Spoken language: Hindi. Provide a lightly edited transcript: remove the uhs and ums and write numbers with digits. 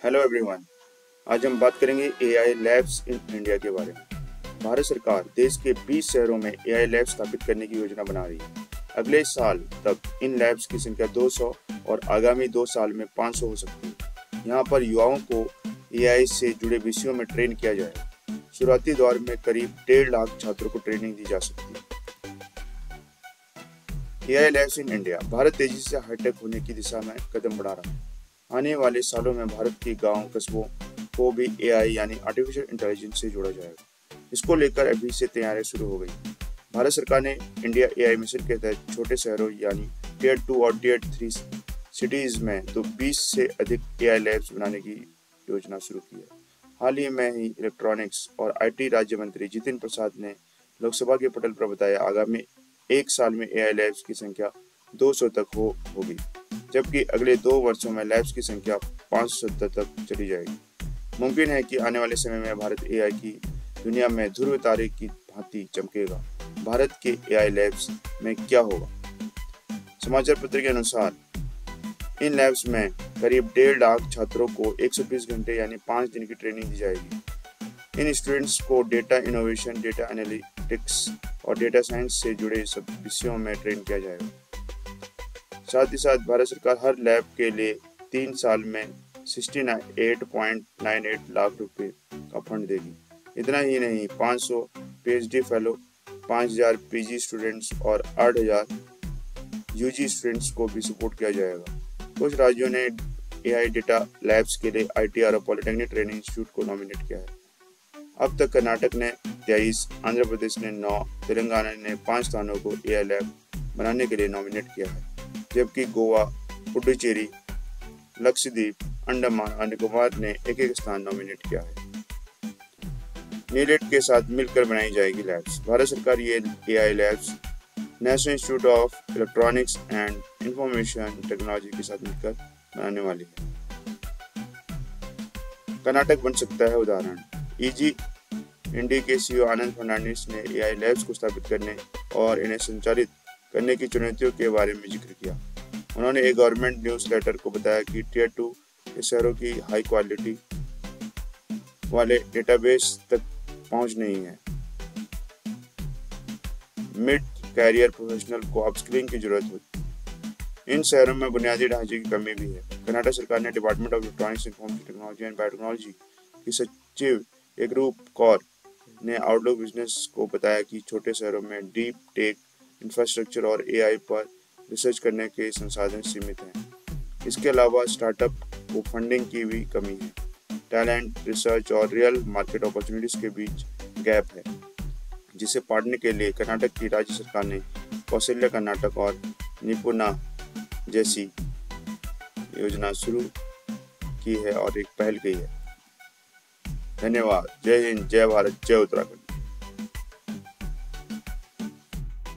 Hello everyone. आज हम बात करेंगे एआई लैब्स इन इंडिया के बारे में। भारत सरकार देश के 20 शहरों में एआई लैब स्थापित करने की योजना बना रही है। अगले साल तक इन लैब्स की संख्या 200 और आगामी 2 साल में 500 हो सकती है। यहाँ पर युवाओं को एआई से जुड़े विषयों में ट्रेन किया जाएगा। शुरुआती दौर में करीब 1.5 लाख छात्रों को ट्रेनिंग दी जा सकती है। AI labs in India. Bharat तेजी से हाईटेक होने की दिशा में कदम बढ़ा रहा है। आने वाले सालों में भारत के गांव कस्बों को भी एआई यानी आर्टिफिशियल इंटेलिजेंस से जोड़ा जाएगा। इसको लेकर अभी से तैयारियां शुरू हो गई। भारत सरकार ने इंडिया एआई मिशन के तहत छोटे शहरों यानी टियर 2 और टियर 3 सिटीज में तो 20 से अधिक एआई लैब्स बनाने की योजना शुरू की है। हाल ही में ही इलेक्ट्रॉनिक्स और आईटी राज्य मंत्री जितिन प्रसाद ने लोकसभा के पटल पर बताया, आगामी 1 साल में एआई लैब्स की संख्या 200 तक होगी, जबकि अगले 2 वर्षों में लैब्स की संख्या 570 तक चली जाएगी। मुमकिन है कि आने वाले समय में भारत एआई की दुनिया में ध्रुव तारे की भांति चमकेगा। भारत के एआई लैब्स में क्या होगा? समाचार पत्र के अनुसार इन लैब्स में करीब 1.5 लाख छात्रों को 120 घंटे यानी 5 दिन की ट्रेनिंग दी जाएगी। इन स्टूडेंट्स को डेटा इनोवेशन, डेटा एनालिटिक्स और डेटा साइंस से जुड़े सब विषयों में ट्रेन किया जाएगा। साथ ही साथ भारत सरकार हर लैब के लिए 3 साल में 68.98 लाख रुपए का फंड देगी। इतना ही नहीं, 500 पीएचडी फेलो, 5000 पीजी स्टूडेंट्स और 8000 यूजी स्टूडेंट्स को भी सपोर्ट किया जाएगा। कुछ राज्यों ने एआई डेटा लैब्स के लिए आईटीआर और पॉलिटेक्निक ट्रेनिंग इंस्टीट्यूट को नॉमिनेट किया है। अब तक कर्नाटक ने 23, आंध्र प्रदेश ने 9, तेलंगाना ने 5 स्थानों को एआई लैब बनाने के लिए नॉमिनेट किया है, जबकि गोवा, पुडुचेरी, लक्षद्वीप, अंडमान और निकोबार ने एक स्थान नॉमिनेट किया है। नीलेट के साथ मिलकर बनाई जाएगी लैब्स। भारत सरकार ये AI labs national institute of electronics and information technology के साथ मिलकर बनाने वाली है। कर्नाटक बन सकता है उदाहरण। ईजी इंडी के सीईओ आनंद फर्नांडिस ने एआई लैब्स को स्थापित करने और इन्हें संचालित करने की चुनौतियों के बारे में जिक्र किया। उन्होंने एक गवर्नमेंट न्यूज़ लेटर को बताया कि टियर 2 के शहरों की हाई क्वालिटी वाले डेटाबेस तक पहुंच नहीं है। मिड कैरियर प्रोफेशनल को अपस्किलिंग की जरूरत होती। इन शहरों में बुनियादी ढांचे की कमी भी है। कर्नाटक सरकार ने department of electronics, information technology and biotechnology की सचिव एकरूप कौर ने आउटलुक बिजनेस को बताया कि छोटे शहरों में डीप टेक इंफ्रास्ट्रक्चर और एआई पर रिसर्च करने के संसाधन सीमित हैं। इसके अलावा स्टार्टअप को फंडिंग की भी कमी है। टैलेंट, रिसर्च और रियल मार्केट अपॉर्चुनिटीज के बीच गैप है, जिसे पाटने के लिए कर्नाटक की राज्य सरकार ने कौशल्या कर्नाटक और निपुणा जैसी योजना शुरू की है और एक पहल की है। धन्यवाद। जय हिंद, जय भारत, जय उत्तराखंड।